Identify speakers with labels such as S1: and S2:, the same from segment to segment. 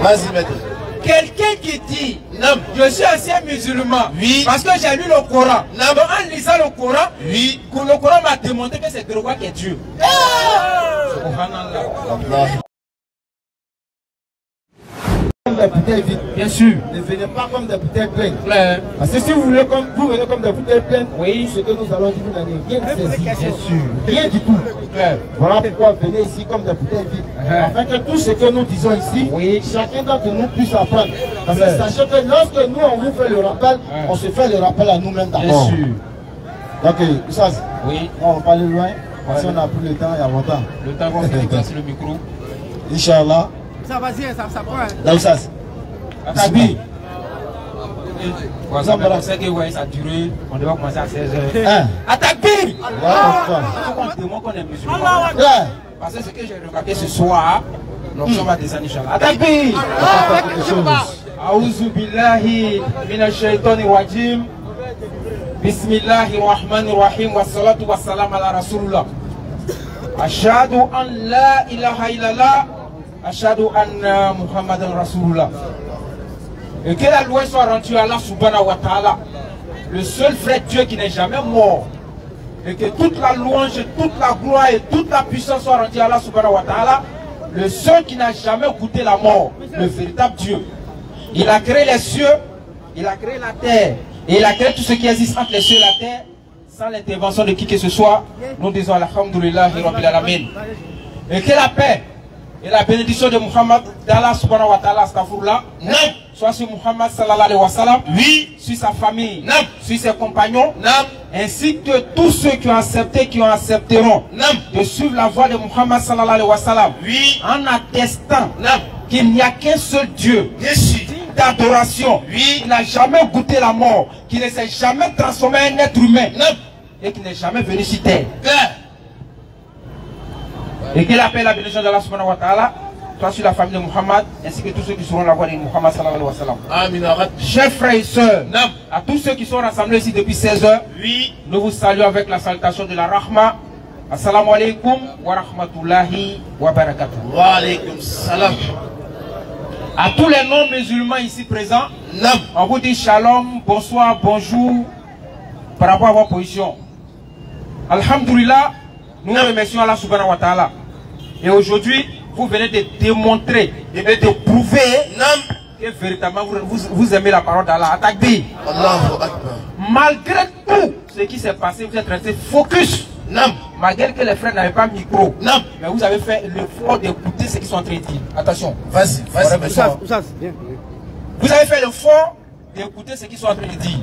S1: Vas-y, maître.
S2: Quelqu'un qui dit je suis ancien musulman,
S1: oui,
S2: parce que j'ai lu le Coran. Donc en lisant le Coran,
S1: oui,
S2: le Coran m'a démontré que c'est Grégoire qui est Dieu.
S3: Comme des bouteilles vides.
S2: Bien sûr.
S3: Ne venez pas comme des bouteilles pleines.
S2: Claire.
S3: Parce que si vous voulez comme vous venez comme des bouteilles pleines,
S2: oui,
S3: ce que nous allons dire, vous n'allez rien saisir.
S2: Bien sûr.
S3: Rien du tout.
S2: Claire.
S3: Voilà pourquoi venez ici comme des bouteilles vides. Afin que tout ce que nous disons ici,
S2: oui,
S3: chacun d'entre nous puisse apprendre. Parce que sachez que lorsque nous on vous fait le rappel, on se fait le rappel à nous-mêmes d'abord.
S2: Bien sûr.
S3: Donc, ça,
S2: oui,
S3: on va pas aller loin. Si on a pris le temps, il y a longtemps.
S2: Le temps qu'on se déplace le micro.
S3: Inch'Allah.
S4: Ça va-y, ça prend.
S3: Daoussas.
S2: Attabi. Ça a duré, on devait commencer à 16h. Attabi. On demande qu'on est musulman. Parce que ce que j'ai remarqué ce soir, nous sommes à des années. Attabi. Aouzu billahi minash shaitani rajim. Bismillahir rahmanir rahim. Wassalatu wassalam ala rasulullah. Ashhadu an la ilaha illallah. Ashhadu anna Muhammadan Rasulullah. Et que la loi soit rendue à Allah subhanahu wa ta'ala, le seul vrai Dieu qui n'est jamais mort. Et que toute la louange, toute la gloire et toute la puissance soit rendue à Allah subhanahu wa ta'ala, le seul qui n'a jamais goûté la mort, le véritable Dieu. Il a créé les cieux, il a créé la terre, et il a créé tout ce qui existe entre les cieux et la terre, sans l'intervention de qui que ce soit. Nous disons alhamdulillahi rabbil alamin. Et que la paix et la bénédiction de Muhammad, d'Allah subhanahu wa ta'ala, soit sur Muhammad sallallahu alayhi wa sallam, oui, sur sa famille, sur ses compagnons, ainsi que tous ceux qui ont accepté, qui en accepteront de suivre la voie de Muhammad sallallahu alayhi wa sallam, oui, en attestant qu'il n'y a qu'un seul Dieu d'adoration, oui, il n'a jamais goûté la mort, qui ne s'est jamais transformé en être humain, et qui n'est jamais venu sur terre. Et qu'il appelle la bénédiction d'Allah subhanahu wa ta'ala, soit sur la famille de Muhammad, ainsi que tous ceux qui seront la voie de Muhammad sallallahu alayhi wa sallam. Amin. Chers frères et sœurs, à tous ceux qui sont rassemblés ici depuis 16 heures, oui, nous vous saluons avec la salutation de la Rahma. Assalamu alaikum wa rahmatullahi wa barakatuh. Wa alaikum salam. À tous les non-musulmans ici présents, on vous dit shalom, bonsoir, bonjour, par rapport à vos positions. Alhamdulillah, nous remercions Allah subhanahu wa ta'ala. Et aujourd'hui, vous venez de démontrer et de prouver que véritablement vous aimez la parole d'Allah. Atakbir. Malgré tout ce qui s'est passé, vous êtes resté focus. Malgré que les frères n'avaient pas micro. Mais vous avez fait l'effort d'écouter ce qu'ils sont en train de dire. Attention. Vas-y, vas-y. Vous avez fait l'effort d'écouter ce qu'ils sont en train de dire.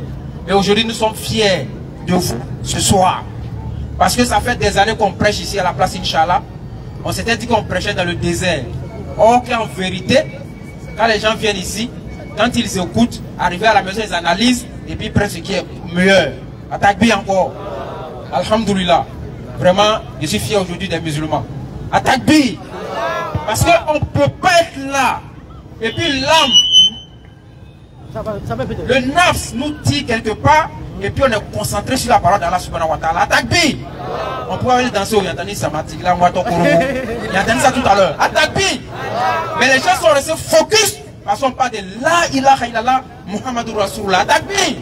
S2: Et aujourd'hui, nous sommes fiers de vous ce soir. Parce que ça fait des années qu'on prêche ici à la place Inch'Allah. On s'était dit qu'on prêchait dans le désert. Or qu'en vérité, quand les gens viennent ici, quand ils écoutent, arrivés à la maison, ils analysent et puis ils prennent ce qui est meilleur. Attaque bien encore. Alhamdulillah. Vraiment, je suis fier aujourd'hui des musulmans. Attaque bien. Parce qu'on ne peut pas être là. Et puis l'âme, le nafs nous tire quelque part. Et puis on est concentré sur la parole d'Allah subhanahu wa ta'ala. Attaque bi. On pourrait aller danser au Yantani Samatik, là, moi, ton Korobo. Il y a entendu ça tout à l'heure. Attaque bi. Mais les gens sont restés focus. Parce qu'on parle de la ilaha illallah Muhammadur Rasulullah. Attaque bi.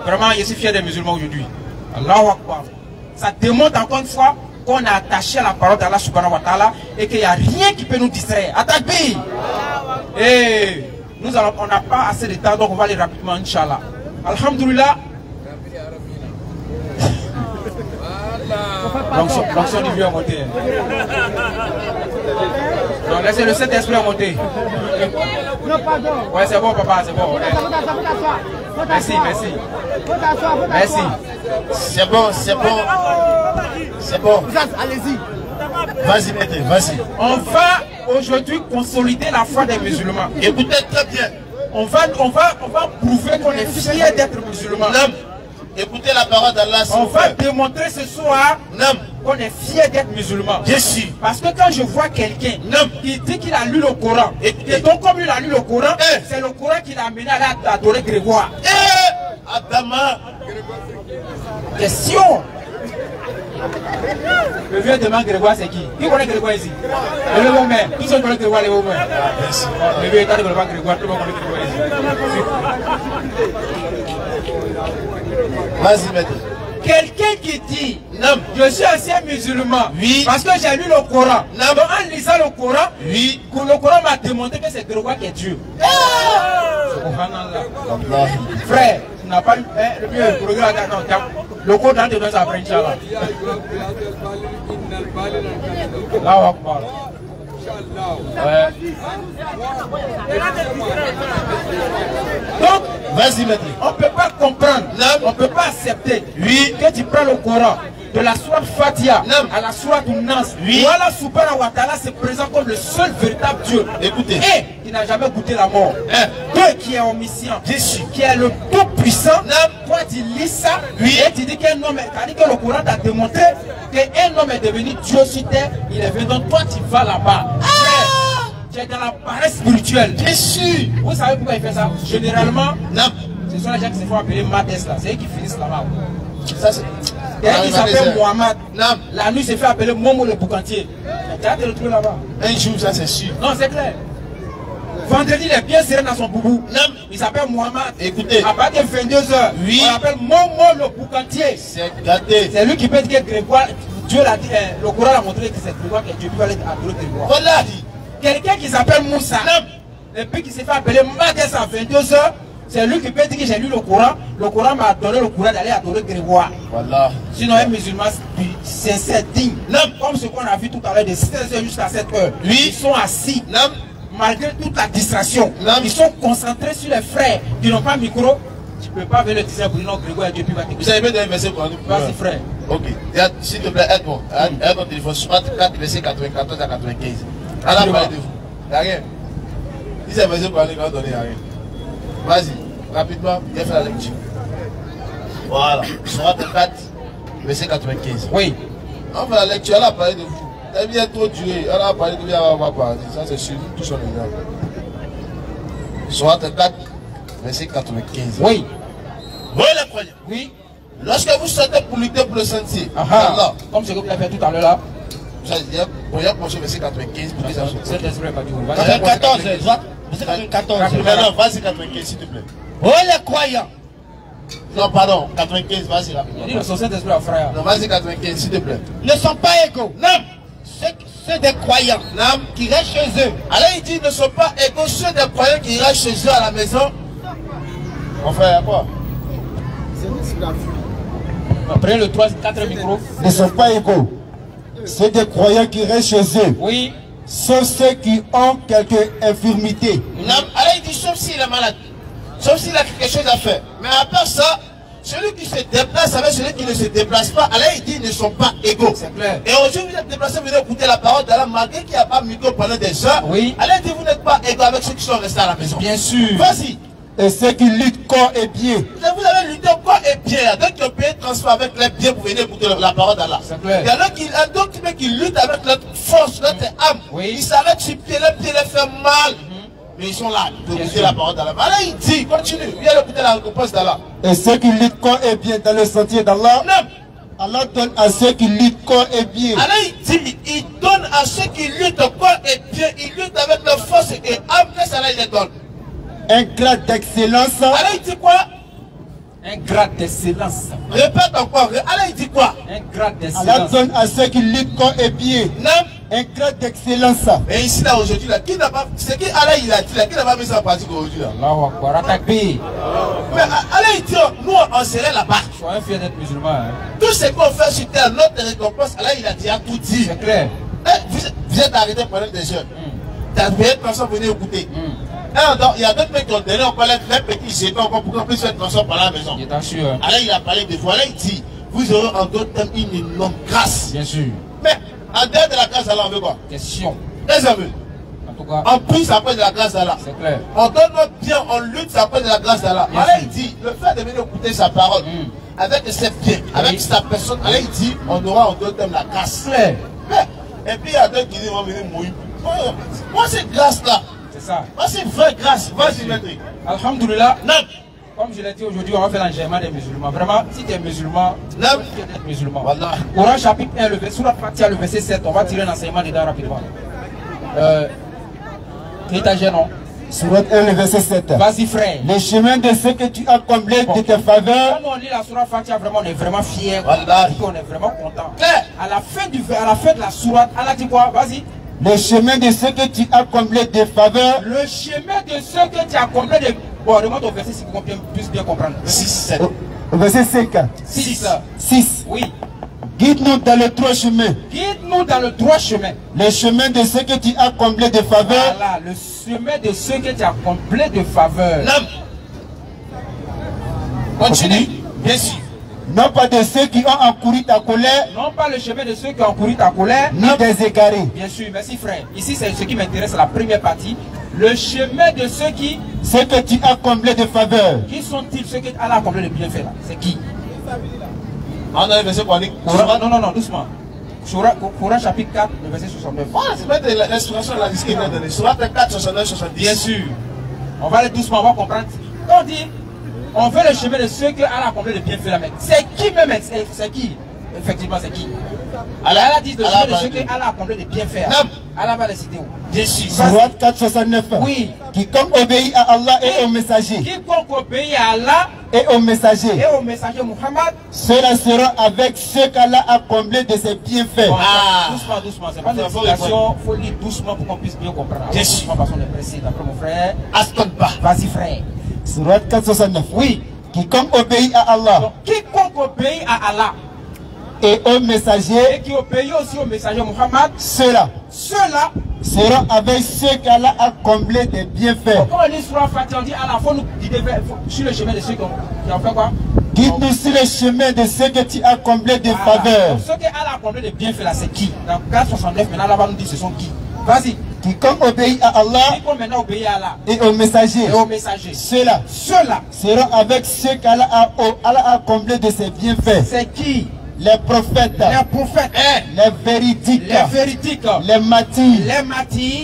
S2: Vraiment, je suis fier des musulmans aujourd'hui. Allahu Akbar. Ça démontre encore une fois qu'on est attaché à la parole d'Allah subhanahu wa ta'ala et qu'il n'y a rien qui peut nous distraire. Attaque bi. Et nous allons, on n'a pas assez de temps, donc on va aller rapidement, Inch'Allah. Alhamdulillah. L'onction du vieux a monté. Non, laissez le Saint-Esprit à monter.
S4: Non, pardon.
S2: Ouais, c'est bon, papa, c'est bon. Merci, merci. Merci.
S1: C'est bon, c'est bon. C'est bon.
S4: Allez-y.
S1: Vas-y, maître, vas-y.
S2: On va aujourd'hui consolider la foi des musulmans.
S1: Écoutez très bien.
S2: On va prouver qu'on est fiers d'être musulmans.
S1: Écoutez la parole d'Allah.
S2: On va démontrer ce soir qu'on est fiers d'être musulmans.
S1: Je suis.
S2: Parce que quand je vois quelqu'un qui dit qu'il a lu le Coran, et donc comme il a lu le Coran, c'est le Coran qui l'a amené à adorer Grégoire.
S1: Adama.
S2: Question. Le vieux demande Grégoire, c'est qui? Qui connaît Grégoire ici? Le bon maire. Tous ceux qui connaissent Grégoire, les bons maires. Le vieux état de Grégoire, tout le monde connaît Grégoire ici.
S1: Vas-y, maître.
S2: Quelqu'un qui dit, non, je suis ancien musulman,
S1: oui,
S2: parce que j'ai lu le Coran. Non. Donc en lisant le Coran, oui, le Coran m'a démontré que c'est Grégoire qui est Dieu. Frère, tu n'as pas le mieux, le Coran te donne sa après, Inch'Allah. Là, on va parler. Donc,
S1: vas-y, maître.
S2: On ne peut pas comprendre, on ne peut pas accepter, oui, que tu prends le Coran de la sourate Fatiha à la sourate Nas. Oui. Allah subhanahu wa ta'ala se présente comme le seul véritable Dieu.
S1: Écoutez.
S2: Et qui n'a jamais goûté la mort. Dieu qui est omniscient, qui est le tout puissant. Toi tu lis ça, oui, et tu dis qu'un homme, c'est-à-dire que le Coran t'a démontré qu'un homme est devenu Dieu sur terre, il est venu. Donc toi tu vas là-bas. Tu es dans la paresse spirituelle. Bien sûr. Vous savez pourquoi il fait ça? Généralement, ce sont les gens qui se font appeler Mates là. C'est eux qui finissent là-bas. Ça c'est. Il y a un qui s'appelle Mohamed. La nuit s'est fait appeler Momo le boucantier. Tu as te retrouver là-bas.
S1: Un jour, ça c'est sûr.
S2: Non, c'est clair. Vendredi, il est bien serré dans son boubou. Il s'appelle Mohamed.
S1: Écoutez.
S2: À partir de 22h, oui, on l'appelle Momo le boucantier.
S1: C'est gâté.
S2: C'est lui qui peut dire que Grégoire, Dieu l'a dit, le Coran a montré que c'est Grégoire que Dieu peut aller adorer Grégoire.
S1: Voilà.
S2: Quelqu'un qui s'appelle Moussa, et puis qui s'est fait appeler Mates à 22h, c'est lui qui peut dire que j'ai lu le Coran m'a donné le Coran d'aller adorer Grégoire.
S1: Voilà.
S2: Sinon, un musulman sincère, digne, comme ce qu'on a vu tout à l'heure de 16h jusqu'à 7h, oui, ils sont assis, malgré toute la distraction, ils sont concentrés sur les frères qui n'ont pas micro. Tu ne peux pas venir le dire pour non Grégoire et Dieu puis va t'écouter.
S1: Vous avez bien donné un verset pour nous.
S2: Vas-y, frère.
S1: Ok. S'il te plaît, aide-moi. Aide mon téléphone. Soit 4, verset 94 à 95. Allah parle de vous. Il n'y a rien. Si c'est un verset pour nous, il va donner rien. Vas-y, rapidement, viens faire la lecture. Voilà. Soit 4, verset 95.
S2: Oui.
S1: On fait la lecture, elle a parlé de vous. Elle vient trop durer. Elle a parlé de vous, elle va parler. Ça, c'est sûr. Tout son exemple. Soit 4, verset 95.
S2: Oui.
S1: Oui, les croyants.
S2: Oui.
S1: Lorsque vous sortez pour lutter pour le sentier,
S2: Allah, comme ce que vous avez fait tout à l'heure là.
S1: Vous avez commencé verset 95 pour que ça soit.
S2: C'est l'esprit pas du tout.
S1: 94, verset 94. Non, vas-y 95 s'il te plaît.
S3: Oh les croyants.
S1: Non, pardon, 95, vas-y rapidement.
S2: Il dit le Saint-Esprit, frère.
S1: Non, vas-y 95 s'il te plaît.
S3: Ne sont pas égaux. Non. Ceux des croyants qui restent chez eux.
S1: Alors il dit ne sont pas égaux ceux des croyants qui restent chez eux à la maison. Mon frère, à quoi?
S2: Après le 3, 4 micros.
S3: Ne sont pas égaux. Ceux des croyants qui restent chez eux.
S2: Oui.
S3: Sauf ceux qui ont quelque infirmité.
S1: Alors il dit sauf s'il est malade. Sauf s'il a quelque chose à faire. Mais à part ça, celui qui se déplace avec celui qui ne se déplace pas, alors il dit ils ne sont pas égaux.
S2: C'est clair.
S1: Et aujourd'hui vous êtes déplacés, vous venez écouter la parole d'Allah, malgré qu'il n'y a pas de micro pendant des heures.
S2: Oui.
S1: Alors il dit vous n'êtes pas égaux avec ceux qui sont restés à la maison.
S2: Bien sûr.
S1: Vas-y.
S3: Et ceux qui luttent corps et pieds.
S1: Vous avez lutté corps et pieds. Donc qui ont payé transfert avec les pieds pour venir écouter la parole d'Allah.
S2: C'est clair.
S1: Il y a d'autres qui luttent avec notre force, notre âme.
S2: Oui.
S1: Ils s'arrêtent sur pied, les pieds les font mal. Mais ils sont là pour écouter la parole d'Allah. Alors il dit, continue, viens écouter la réponse d'Allah.
S3: Et ceux qui luttent corps et pieds dans le sentier d'Allah. Allah donne à ceux qui luttent corps et pieds.
S1: Alors il dit, il donne à ceux qui luttent corps et pieds, ils luttent avec leur force et âme, qu'est-ce qu'il les donne?
S3: Un grade d'excellence.
S1: Alors il dit quoi?
S2: Un grade d'excellence.
S1: Répète encore. Alors il dit quoi?
S2: Un grade d'excellence.
S3: Allah donne à ceux qui luttent corps et pieds. Un grade d'excellence.
S1: Et ici là aujourd'hui là, qui n'a pas, c'est qui Allah il a dit là, qui n'a pas mis ça en pratique aujourd'hui là?
S2: Allahu Akbar, attaqué.
S1: Mais Allah il dit, nous on serait là-bas.
S2: Soyez fiers d'être musulman.
S1: Tout ce qu'on fait sur terre, notre récompense, Allah il a déjà tout dit.
S2: C'est clair.
S1: Vous êtes arrêté pendant des heures. T'as payé de personnes pour venir écouter. Il y a d'autres mecs qui ont donné encore les petits jetons encore pour qu'on puisse faire transfert par la maison.
S2: Bien sûr.
S1: Alors il a parlé de vous. Alors il dit, vous aurez en d'autres termes une énorme grâce.
S2: Bien sûr.
S1: Mais en dehors de la grâce d'Allah, on veut quoi?
S2: Question.
S1: Qu'est-ce qu'on veut?
S2: En tout cas.
S1: En plus, ça peut de la grâce d'Allah.
S2: C'est clair.
S1: On donne notre bien, on lutte, ça peut de la grâce d'Allah. Alors il dit, le fait de venir écouter sa parole, avec ses biens, avec sa personne, alors il dit, on aura en d'autres termes la grâce.
S2: Clair.
S1: Et puis il y a d'autres qui disent, on va venir mourir. Moi, c'est grâce là.
S2: C'est ça.
S1: Moi, c'est vraie grâce. Vas-y, maître.
S2: Alhamdulillah. Comme je l'ai dit aujourd'hui, on va faire l'enchaînement des musulmans. Vraiment, si tu es musulman, tu es musulman.
S1: Voilà.
S2: Coran chapitre 1, le verset 7, on va tirer un enseignement dedans rapidement. Étagère, non?
S3: Surat 1, le verset 7.
S2: Vas-y, frère.
S3: Le chemin de ce que tu as comblé de tes faveurs.
S2: Quand on lit la sourate Fatiha, vraiment, on est vraiment fiers.
S1: Voilà.
S2: On est vraiment content. À la fin de la sourate, Allah dit quoi? Vas-y.
S3: Le chemin de ce que tu as comblé de faveurs.
S2: Le chemin de ce que tu as comblé de... Bon, remonte au verset si vous puissiez bien comprendre.
S1: 6, 7.
S3: Au verset 5. 6.
S2: Oui.
S3: Guide-nous dans le droit chemin.
S2: Guide-nous dans le droit chemin.
S3: Le chemin de ce que tu as comblé de faveurs.
S2: Voilà, le chemin de ce que tu as comblé de faveurs.
S1: Continue. Bien sûr.
S3: Non pas de ceux qui ont encouru ta colère.
S2: Non pas le chemin de ceux qui ont encouru ta colère.
S3: Ni des égarés.
S2: Bien sûr, merci frère. Ici, c'est ce qui m'intéresse, la première partie. Le chemin de ceux qui...
S3: Ce que tu as comblé de faveurs.
S2: Qui sont-ils ceux que Allah a comblé de bienfaits là? C'est qui?
S1: On a le verset quoi?
S2: Non, doucement. Coran chapitre 4, le verset 69.
S1: Voilà, c'est peut-être l'instruction de la discipline de Surat 4, 69, 70.
S2: Bien sûr. On va aller doucement, on va comprendre. Quand on dit, on veut le chemin de ceux que Allah a comblé de bienfaits là, mais c'est qui même? C'est qui? Effectivement, c'est qui? Allah dit le chemin de ceux que Allah a comblé de bienfaits. Allah va les citer où?
S1: Bien sûr.
S3: Surat 4, 69.
S2: Oui.
S3: Quiconque obéit à Allah et au messager.
S2: Quiconque obéit à Allah
S3: et au messager.
S2: Et au messager Muhammad.
S3: Ceux-là seront avec ceux qu'Allah a comblés de ses bienfaits.
S2: Bon, doucement. C'est pas une explication. Il faut lire doucement pour qu'on puisse bien comprendre. Doucement parce qu'on est pressé. D'après mon frère. Vas-y, frère.
S3: Surat 4, 69.
S2: Oui.
S3: Quiconque obéit à Allah.
S2: Donc, quiconque obéit à Allah.
S3: Et au messager.
S2: Et qui obéit aussi au messager Muhammad.
S3: Ceux-là seront avec ceux qu'Allah a comblés des bienfaits.
S2: Quand on lit sur la Fatiha, on dit Allah, il faut nous guider sur le chemin de ceux qui ont fait quoi?
S3: Guide-nous sur le chemin de ceux que tu as comblés de faveurs.
S2: Ceux que Allah a comblés de bienfaits là, c'est qui? Dans 469, maintenant Allah va nous dire ce sont qui? Vas-y.
S3: Quiconque obéit à Allah
S2: et
S3: au messager. Ceux-là seront avec ceux qu'Allah a comblés de ses bienfaits.
S2: C'est qui?
S3: Les prophètes, les véridiques, les martyrs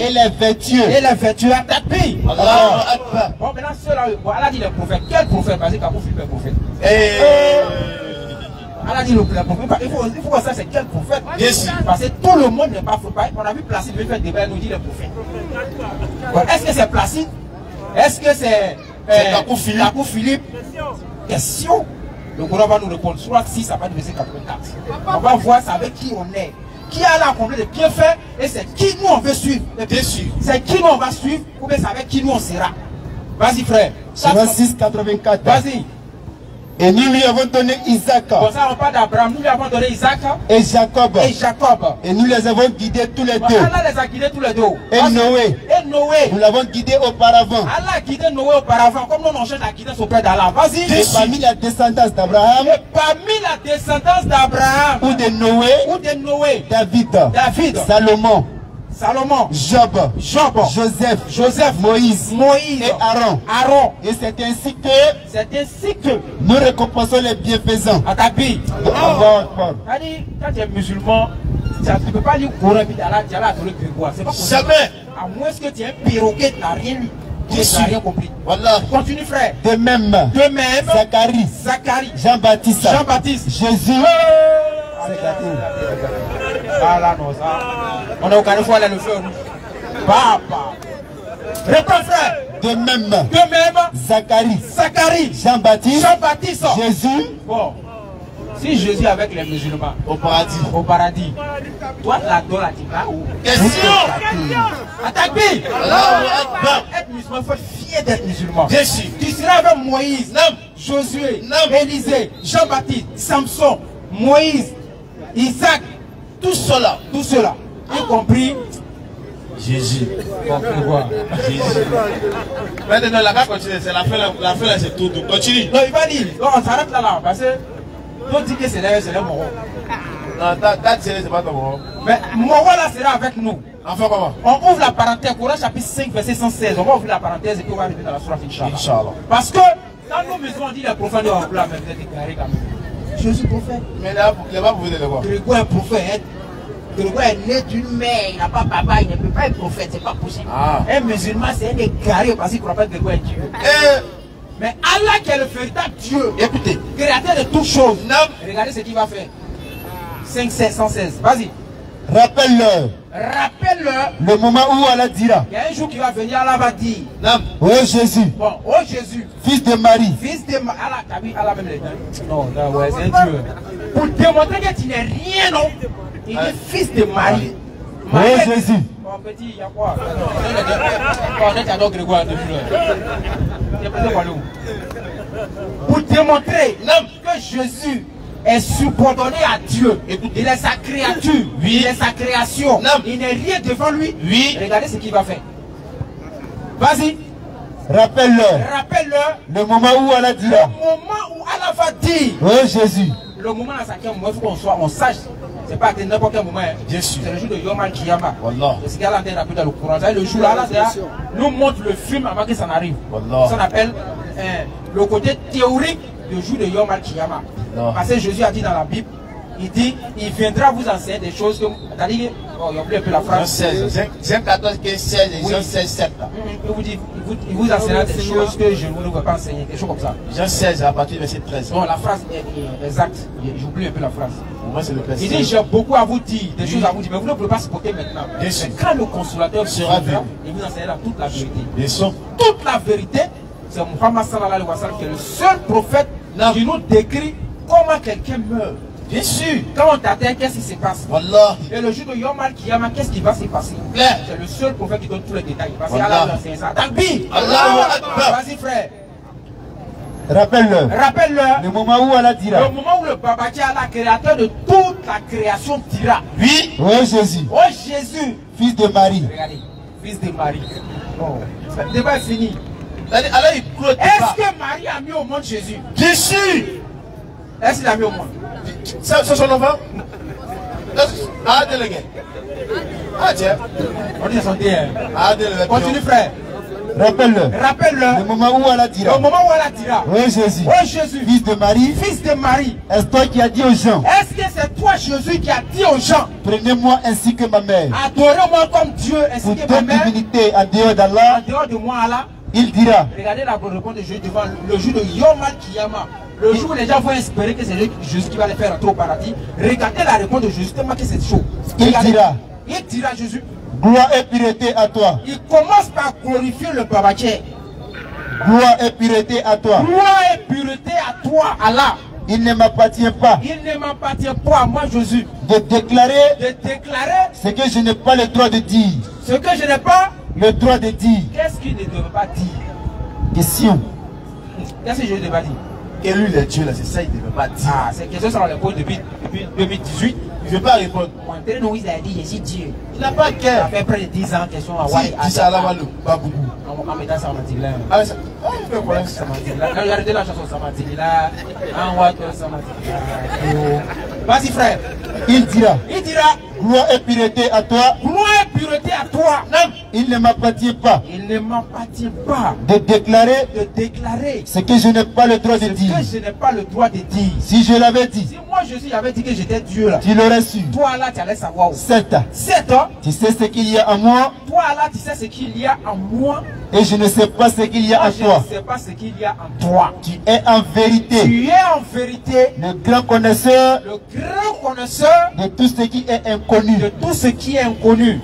S3: et les vertueux.
S2: Bon, maintenant ceux-là, Allah dit les prophètes. Quel prophète? Parce que Kabou Philippe est prophète. Allah dit le prophète. Il faut que ça c'est quel prophète? Parce que tout le monde n'est pas prophète. On a vu Placide lui faire débat, nous dit les prophètes. Est-ce que c'est Placide? Est-ce que c'est Kabou Philippe? Question. Le Coran va nous répondre. Surat 6, à partir du verset 84. On va voir c'est avec qui on est. Qui a la comblé de bienfaits et c'est qui nous on veut suivre. Bien sûr. C'est qui nous on va suivre ou bien c'est avec qui nous on sera. Vas-y frère.
S3: Surat 6, 84.
S2: Vas-y.
S3: Et nous lui avons donné Isaac.
S2: Comme ça on parle d'Abraham. Nous lui avons donné Isaac.
S3: Et Jacob.
S2: Et
S3: nous les avons guidés tous les deux.
S2: Allah les a guidés tous les deux.
S3: Et Noé. Nous l'avons guidé auparavant.
S2: Allah a guidé Noé auparavant. Comme nous on cherche la guidance auprès d'Allah. Vas-y.
S3: Et parmi la descendance d'Abraham. Ou de Noé. David. Salomon, Job, Joseph, Moïse et Aaron. Et c'est ainsi que nous récompensons les bienfaisants.
S2: Atabi. Quand tu es musulman, tu ne peux pas lire le Coran et tu as adoré Grégoire. C'est pas possible.
S1: Jamais.
S2: À moins que tu es un perroquet, tu n'as rien lu. Tu n'as rien compris.
S3: Voilà.
S2: Continue frère.
S3: De même. Zacharie. Jean-Baptiste. Jésus.
S2: On est au carrefour, là, le feu rouge. Papa. Réponds, frère.
S3: De même. Zacharie. Jean-Baptiste. Jésus.
S2: Bon. Si Jésus est avec les musulmans au paradis, toi là-dedans là tu vas où?
S1: Question.
S2: Attaque. Être musulman, il faut être fier d'être musulman.
S1: Bien sûr.
S2: Tu seras avec Moïse, Josué, Élisée, Jean-Baptiste, Samson, Moïse, Isaac, tout cela, y compris
S1: Jésus.
S2: Jésus.
S1: Maintenant, la gare continue, c'est la fin là, c'est tout. Continue.
S2: Non, il va dire, on s'arrête là, parce que on dit que c'est le Moro.
S1: Non, c'est pas ton Moro.
S2: Mais Moro là sera avec nous.
S1: Enfin, comment?
S2: On ouvre la parenthèse, Coran chapitre 5, verset 116. On va ouvrir la parenthèse et puis on va arriver dans la sourate Inch'Allah. Parce que dans nos maisons, on dit les prophètes de la même déclaré quand même. Je suis prophète.
S1: Mais là, il va vous dire de quoi?
S2: Grégoire est prophète. Grégoire est né d'une mère, il n'a pas papa, il ne peut pas être prophète, c'est pas possible. Un musulman, c'est un égaré parce qu'il ne croit pas que Grégoire est Dieu. Mais Allah qui est le véritable Dieu,
S1: écoutez,
S2: créateur de toutes choses, regardez ce qu'il va faire. 516, vas-y.
S3: Rappelle-leur.
S2: Rappelle-leur.
S3: Le moment où Allah dira.
S2: Il y a un jour qui va venir, Allah va dire.
S3: Oh Jésus.
S2: Bon, oh Jésus.
S3: Fils de Marie.
S2: Fils de Marie. Allah, t'as vu, Allah même les temps. Non, non, ouais, c'est un Dieu. Pour démontrer que tu n'es rien, non. Il est fils de Marie.
S3: Oh Jésus.
S2: Bon, petit, il y a quoi? On est à notre Grégoire de fleurs. Pour démontrer que Jésus est subordonné à Dieu. Il est sa créature. Oui. Il est sa création. Il n'est rien devant lui. Oui. Regardez ce qu'il va faire. Vas-y.
S3: Rappelle-leur.
S2: Rappelle-leur.
S3: Le moment où Allah dira.
S2: Le moment où Allah va dire.
S3: Oh Jésus.
S2: Le moment là, c'est à quel moment il faut qu'on sache. C'est pas à n'importe quel moment. Bien sûr. C'est le jour de Yom Al-Kiyama. C'est ce qu'il y a là dans le Coran. Le jour là, Allah nous montre le film avant que ça n'arrive. Ça on appelle le côté théorique du jour de Yom Al-Kiyama. Parce que Jésus a dit dans la Bible, il dit, il viendra vous enseigner des choses que... C'est-à-dire, oh, il y a oublié un peu la phrase.
S1: Jean 14, 15, 16 et Jean 16, 7.
S2: Il vous enseignera des choses que je ne vous veux pas enseigner, des choses comme ça.
S1: Jean 16 à partir du verset 13.
S2: Bon, la phrase est exacte. J'oublie un peu la phrase.
S1: Moi, c'est le verset.
S2: Il dit, j'ai beaucoup à vous dire, des choses à vous dire, mais vous ne pouvez pas supporter maintenant.
S1: Bien sûr.
S2: Quand le consolateur sera venu, il vous enseignera toute la vérité. Bien sûr. Toute la vérité, c'est Muhammad sallallahu alayhi wa sallam qui est le seul prophète qui nous décrit comment quelqu'un meurt. Bien sûr. Quand on t'atteint, qu'est-ce qui se passe? Wallah. Et le jour de Yom Al-Kiyama, qu'est-ce qui va se passer? C'est le seul prophète qui donne tous les détails. Parce que Allah a enseigné ça. Takbir. Vas-y frère.
S3: Rappelle-leur.
S2: Rappelle-leur.
S3: Le moment où Allah dira.
S2: Le moment où le Babaki Allah, créateur de toute la création, dira.
S3: Oui. Oh Jésus.
S2: Oh Jésus.
S3: Fils de Marie.
S2: Regardez. Fils de Marie. Oh. Le débat est fini.
S1: Est-ce
S2: que Marie a mis au monde Jésus?
S1: Bien sûr.
S2: Est-ce qu'il a mis au monde?
S1: C'est son enfant? Ah, délégué. Ah, tiens.
S2: On dit son DM.
S1: Ah, délégué.
S2: Continue, frère.
S3: Rappelle-leur.
S2: Rappelle-leur.
S3: Le moment où Allah dira.
S2: Le moment où Allah dira.
S3: Oh Jésus.
S2: Oh Jésus.
S3: Fils de Marie.
S2: Fils de Marie.
S3: Est-ce toi qui as dit aux gens?
S2: Est-ce que c'est toi Jésus qui a dit aux gens?
S3: Prenez-moi ainsi que ma mère.
S2: Adorez-moi comme Dieu ainsi que ma mère.
S3: Pour toute divinité en dehors d'Allah.
S2: En dehors de moi Allah.
S3: Il dira.
S2: Regardez la réponse de Jésus devant le jour de Yom Al-Kiyama. Le jour où les gens vont espérer que c'est Jésus qui va les faire entrer au paradis. Regardez la réponse de Jésus tellement que c'est chaud.
S3: Il dira.
S2: Il dira Jésus.
S3: Gloire et pureté à toi.
S2: Il commence par glorifier le Babaké.
S3: Gloire et pureté à toi.
S2: Gloire et pureté à toi, Allah.
S3: Il ne m'appartient pas.
S2: Il ne m'appartient pas à moi, Jésus.
S3: De déclarer
S2: ce
S3: que je n'ai pas le droit de dire.
S2: Ce que je n'ai pas
S3: le droit de dire.
S2: Qu'est-ce qu'il ne devait pas dire?
S3: Question.
S2: Qu'est-ce que je ne devais pas dire?
S1: Et lui, il est Dieu là, c'est ça, il ne devait pas dire.
S2: Ah, ces questions sont les pose depuis 2018.
S1: Il ne veut pas répondre.
S2: Mon il a dit, je suis Dieu.
S1: Il n'a pas de cœur.
S2: Ça fait près de 10 ans, question à
S1: Wai. Si, ça là, pas beaucoup.
S2: En mettant ça, on dit là.
S1: Ah, ça. Ah, il fait quoi ça?
S2: J'ai arrêté la chanson, ça m'a dit là. En Wai, ça m'a dit là. Vas-y, frère.
S3: Il dira.
S2: Il dira.
S3: Gloire et pureté à toi.
S2: Gloire et pureté à toi. Non.
S3: Il ne m'appartient pas.
S2: Il ne m'appartient pas.
S3: De déclarer. Ce que je n'ai pas le droit de dire.
S2: Ce que je n'ai pas le droit de dire.
S3: Si je l'avais dit.
S2: Si moi Jésus avait dit que j'étais Dieu là.
S3: Tu l'aurais su.
S2: Toi là, tu allais savoir.
S3: 7 ans.
S2: 7 ans.
S3: Tu sais ce qu'il y a en moi.
S2: Toi là, tu sais ce qu'il y a en moi.
S3: Et je ne sais pas ce qu'il y a en toi.
S2: Je ne sais pas ce qu'il y a en toi.
S3: Tu es en vérité.
S2: Tu es en vérité.
S3: Le grand connaisseur.
S2: Le grand connaisseur.
S3: De tout ce qui est inconnu.
S2: De tout ce qui est inconnu.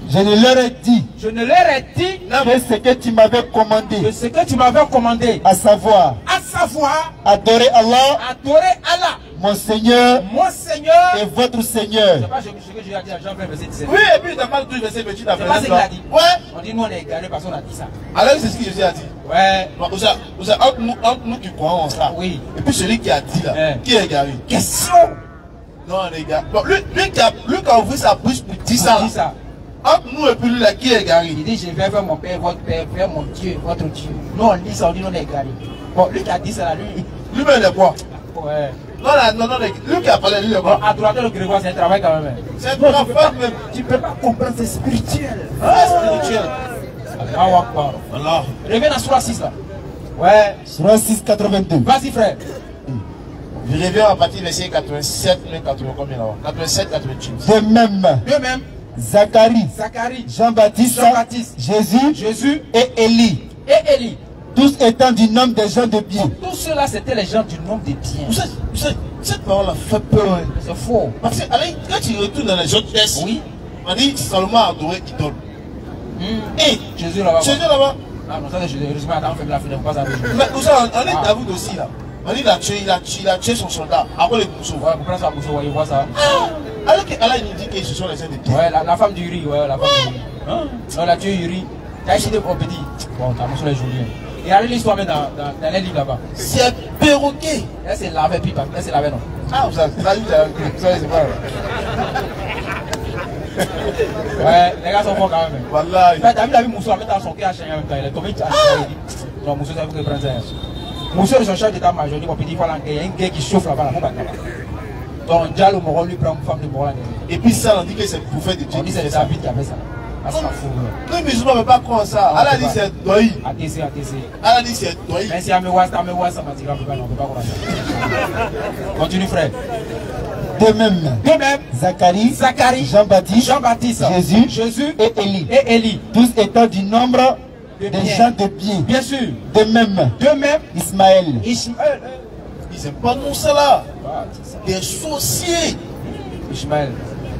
S3: Je ne leur ai dit.
S2: Je ne leur ai dit.
S3: Que ce que tu m'avais commandé.
S2: De ce que tu m'avais commandé.
S3: À savoir.
S2: À savoir.
S3: Adorer Allah.
S2: Adorer Allah.
S3: Mon Seigneur.
S2: Mon Seigneur.
S3: Et votre Seigneur.
S2: Je sais pas ce que j'ai dit à Jean 20 verset 17.
S1: Oui, et puis il n'a pas tout verset 28. C'est
S2: pas ce qu'il a dit.
S1: Ouais.
S2: On dit nous on est égarés parce qu'on a dit ça.
S1: Alors c'est ce que Jésus a dit.
S2: Ouais.
S1: Vous savez, entre nous qui croyons en ça.
S2: Oui.
S1: Et puis celui qui a dit là. Qui est égaré?
S2: Question.
S1: Non, les gars. Bon, lui qui a ouvert sa bouche pour dire ça. Entre nous et puis lui là, qui est égaré?
S2: Il dit, je vais vers mon Père, votre Père, vers mon Dieu, votre Dieu. Nous on lit ça, on dit, on est égaré. Bon, lui qui a dit ça là, lui.
S1: Lui-même il est quoi?
S2: Ouais.
S1: Non, lui qui a parlé, lui il est quoi?
S2: Adorateur de Grégoire, c'est un travail quand même.
S1: C'est un travail même.
S2: Tu peux pas comprendre, c'est spirituel.
S1: Ah, spirituel.
S2: Allahu Akbar.
S1: Allah.
S2: Reviens à Surah 6 là. Ouais.
S3: Surah 6, 82.
S2: Vas-y frère.
S1: Je reviens à partir du verset 87, 80, combien là? 87, 88.
S3: De même. Zacharie.
S2: Zacharie.
S3: Jean-Baptiste.
S2: Jean-Baptiste.
S3: Jésus.
S2: Jésus.
S3: Et Élie.
S2: Et Élie.
S3: Tous étant du nom des gens de bien.
S2: Tous ceux-là, c'était les gens du nom de bien.
S1: Vous savez, cette parole a fait peur. Hein.
S2: C'est faux.
S1: Parce que quand tu retournes dans les autres textes, oui. On dit Salomon a adoré Idole. Et
S2: Jésus là-bas.
S1: Jésus là-bas.
S2: Ah non, ça c'est Jésus. Heureusement, attends, on fait la finale.
S1: Mais où ça, on est David aussi là. On dit il a tué son soldat après les mousseaux.
S2: Ouais, vous prenez ça, mousseau, il voit ça.
S1: Alors qu'Allah il dit que ce sont les gens de Dieu.
S2: Ouais, la femme du riz, ouais, la femme du riz. Hein? Elle a tué Uri. T'as acheté au petit. Bon, t'as mousseau les Julien. Et regardez l'histoire même dans les livres là-bas.
S1: C'est un perroquet.
S2: Elle s'est lavée, puis elle s'est lavée, non.
S1: Ah, vous savez, c'est pas.
S2: Ouais, les gars sont forts quand même.
S1: Voilà.
S2: T'as vu la vie Moussou avec son cœur à changer en même temps. Il est tombé, il a dit. Non, Moussou, ça veut que prendre ça. Moussou de son chef d'état-major, il dit, mon petit, il y a un gars qui chauffe là-bas, là-bas. Donc, Diallo Moron lui prend une femme de Moron.
S1: Et puis ça, on dit que c'est le prophète de Dieu.
S2: On dit que c'est David qui avait ça.
S1: Non, mais je ne veux pas croire ça. Allah dit c'est Doi.
S2: ATC.
S1: Allah dit c'est Doi.
S2: Mais si Amewa, ça m'a dit, on ne peut pas croire ça. Continue, frère.
S3: De même, Zacharie, Jean-Baptiste, Jésus et Élie. Tous étant du nombre des gens de bien.
S2: Bien sûr.
S3: De même, Ismaël.
S1: Ils n'aiment pas nous ça là. Des sorciers.
S2: Ismaël.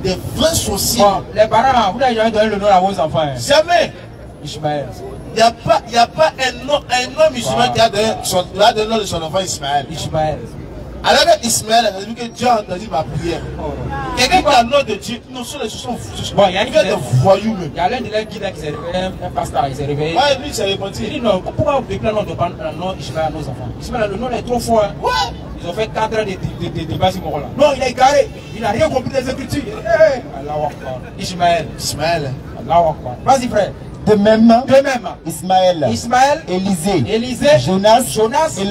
S1: Des vrais sorciers.
S2: Bon, les parents, vous n'avez jamais donné le nom à vos enfants. Hein.
S1: Jamais.
S2: Ismaël.
S1: Il n'y a pas un homme musulman qui a donné le nom de son enfant Ismaël. Alors que Ismaël a dit que Dieu a entendu ma prière. Quelqu'un qui a le nom de Dieu, non, ce sont
S2: bon, il y a
S1: des voyous même.
S2: Il y a l'un de leurs guides qui s'est réveillé, un pasteur, il s'est réveillé.
S1: Ouais, lui, il s'est répondu.
S2: Il dit non, pourquoi vous déclarez le nom Ismaël à nos enfants? Ismaël, le nom est trop fort. Hein. Ouais. Ils ont fait 4 ans de débats sur mon là. Non, il est égaré. Il n'a rien compris des Écritures. Allahu Akbar. Ismaël. Allahu Akbar. Vas-y, frère.
S3: De même,
S2: Ismaël,
S3: Élisée, Jonas et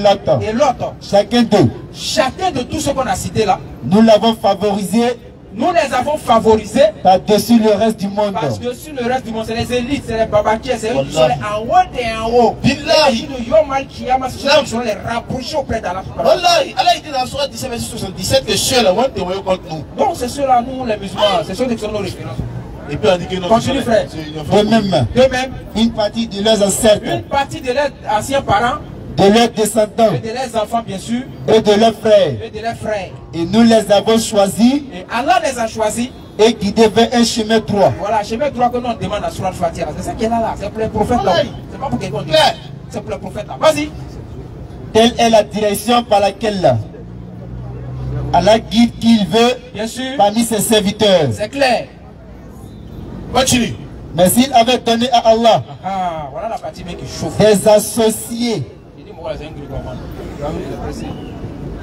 S3: Lot. Chacun
S2: de tous ceux qu'on a cités là,
S3: nous l'avons favorisé.
S2: Nous les avons favorisés
S3: par-dessus le reste du monde.
S2: Par-dessus le reste du monde, c'est les élites, c'est les babakiers, c'est eux qui sont en haut et en haut.
S1: Billahi.
S2: Ils sont les rapprochés auprès d'Allah.
S1: Wallahi, Allah dit dans la sourate 17, verset 77 que ceux-là vont témoigner contre nous.
S2: Donc c'est ceux-là, nous les musulmans, c'est ceux qui sont nos références.
S1: Et puis on dit que non.
S2: Continue, frère.
S3: De même, une partie de leurs ancêtres,
S2: une partie de leurs anciens parents,
S3: de leurs descendants,
S2: et de leurs enfants bien sûr,
S3: et de leurs frères. Et nous les avons choisis.
S2: Et Allah les a choisis.
S3: Et qui devait un chemin droit.
S2: Voilà, chemin droit que nous on demande à Surah Al-Fatiha. C'est ça qui est là. C'est pour les prophètes là. C'est pas pour quelqu'un d'autre. C'est pour les prophètes là. Vas-y.
S3: Telle est la direction par laquelle Allah guide qui il veut,
S2: bien sûr,
S3: parmi ses serviteurs.
S2: C'est clair.
S1: Continue.
S3: Mais s'il avait donné à Allah
S2: voilà la partie qui chauffe.
S3: Des associés.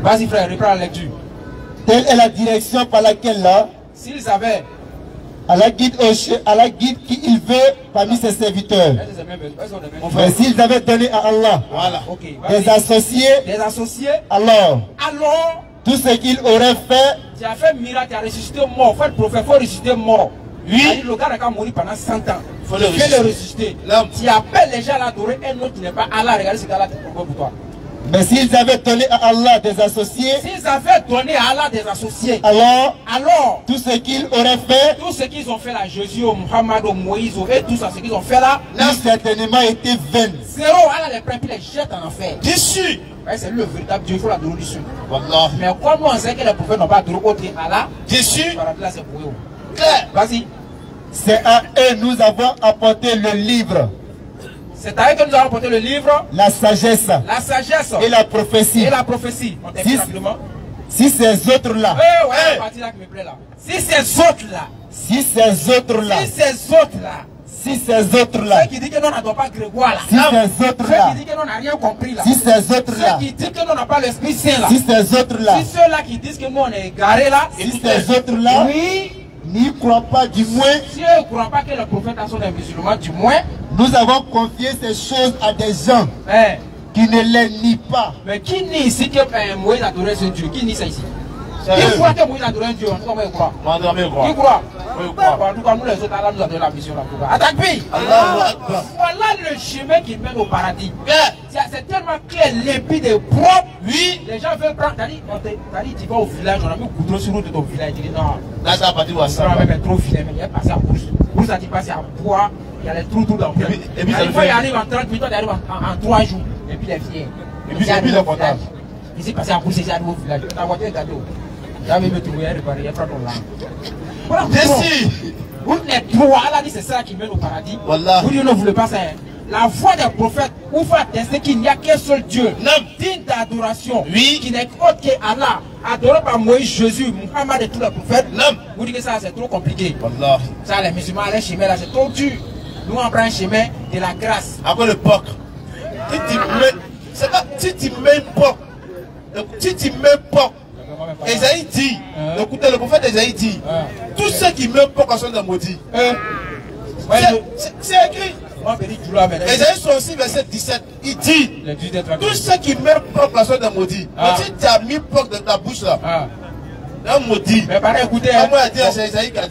S2: Vas-y frère, reprends la lecture.
S3: Telle est la direction par laquelle là,
S2: s'ils avaient
S3: Allah guide qui il veut parmi ses serviteurs. Mais s'ils avaient donné à Allah des associés, alors tout ce qu'il aurait fait,
S2: tu as fait miracle, tu as ressuscité mort. Faut être prophète, il faut ressusciter mort. Oui. Le gars n'a mourir pendant 100 ans. Il faut le ressusciter. Tu appelles les gens à l'adorer, un autre qui n'est pas Allah. Regardez ce gars-là qui propose pour toi.
S3: Mais s'ils avaient donné à Allah des associés,
S2: alors
S3: tout ce qu'ils auraient fait,
S2: tout ce qu'ils ont fait là, Jésus, Muhammad, Moïse, et tout ça, ce qu'ils ont fait là,
S3: certainement été vain.
S2: Zéro, Allah les prend et les jette en enfer.
S1: Déçu.
S2: C'est le véritable Dieu, il faut l'adorer dessus. Mais comme on sait que les prophètes n'ont pas adoré autre Allah,
S1: déçu.
S2: Là, c'est pour eux.
S1: Claire.
S2: Vas-y.
S3: C'est à eux nous avons apporté le livre.
S2: C'est à eux que nous avons apporté le livre.
S3: La sagesse. Et la prophétie.
S2: On t'écoute rapidement.
S3: Si ces autres-là.
S2: Ouais, la partie là qui me plaît là. Si ces autres-là. Ceux qui disent que nous n'avons pas Grégoire là.
S3: Si ces autres-là.
S2: Ceux qui disent que nous n'avons rien compris là.
S3: Si ces autres-là.
S2: Ceux qui disent que nous n'avons pas l'Esprit Saint là.
S3: Si ces autres-là.
S2: Si ceux-là qui disent que nous on est égarés là.
S3: Si ces autres-là.
S2: Oui.
S3: N'y croient pas du moins.
S2: Si eux ne croient pas que le prophète a son musulman, du moins.
S3: Nous avons confié ces choses à des gens qui ne les nient pas.
S2: Mais qui nie ici que Moïse adorait ce Dieu? Qui nie ça ici? Qui croit que Moïse adorait un Dieu? En tout cas, moi je crois. Qui croit? En tout cas, nous les autres, Allah nous a donné la mission là. Attaque pays. Voilà le chemin qui mène au paradis. C'est tellement clair, limpide et propre. Oui. Les gens veulent prendre. T'as dit, tu vas au village, on a mis un goudron sur route de ton village. Tu dis non.
S1: Là, ça va partir où ça?
S2: On va mettre trop filet, mais il est passé à Bourse. Bourse a dit passer à Bois. il y a les trous tout dans le village. Et puis il arrive en 30 minutes, il arrive en 3 jours. Et puis il vient.
S1: Et puis c'est plus important.
S2: Il s'est passé à pousser, j'ai arrivé au village. La voiture est gâteau. J'avais me trouver, réparer, il prend ton langue. Voilà, vous les trois, Allah dit c'est ça qui mène au paradis. Voilà. Vous dites ne voulez pas ça. La foi des prophètes vous fait attester qu'il n'y a qu'un seul Dieu, digne d'adoration, qui n'est autre qu'Allah, adoré par Moïse, Jésus, Muhammad et tous les prophètes. Vous dites que ça c'est trop compliqué. Voilà. Ça les musulmans, les chemins là c'est trop dur. Nous on prend un chemin de la grâce.
S1: Après le porc. Si tu mets porc, Esaïe dit, écoutez le prophète Esaïe dit, tous ceux qui meurent porc sont des maudits. C'est écrit. Esaïe 66 verset 17, il dit, tous ceux qui meurent porc sont des maudits. Donc si tu as mis porc dans ta bouche là, un maudit.
S2: Mes parents écoutez.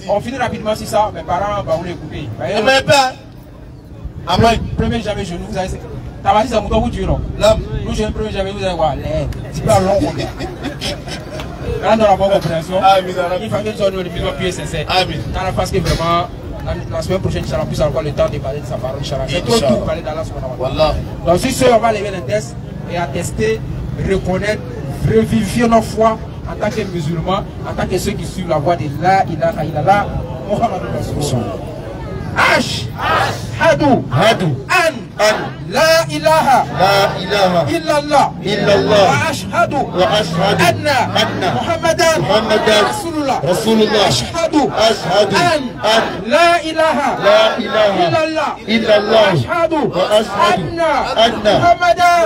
S1: On
S2: finit rapidement sur ça, mes parents vont vous écouter.
S1: Mais pas. Amen.
S2: Premier jamais genou, vous avez. T'as pas dit ça, vous dites non. Nous, j'ai un premier jamais, vous allez voir. C'est pas long. Quand on a bonne compréhension, il faut que nous soyons le minimum plus sincère. Dans la phase que vraiment, la semaine prochaine, Inch'Allah, plus avoir le temps de parler de sa parole, Inch'Allah. C'est trop tout parler d'Allah subhanahu wa ta'ala. Donc, si on va lever les tests et attester, reconnaître, revivifier notre foi en tant que musulmans, en tant que ceux qui suivent la voie de La ilaha illallah, Muhammad Rasulullah. Ashhadu an la ilaha illallah wa ashhadu anna Muhammadan Rasulullah. Ashhadu an la ilaha illallah wa ashhadu anna Muhammadan.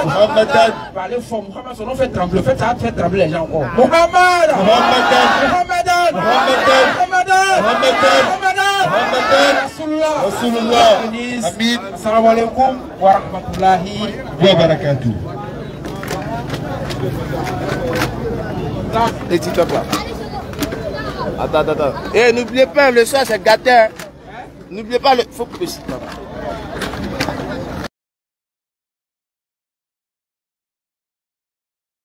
S2: Parlez fort, Muhammad, son nom fait trembler, ça va faire trembler les gens encore. Muhammadan. Rasulullah. Amin. Assalamu alaikum wa rahmatullahi wa barakatuh.
S1: Les TikTok là. Attends. Et n'oubliez pas, le soir c'est gâté. N'oubliez pas le. Faut que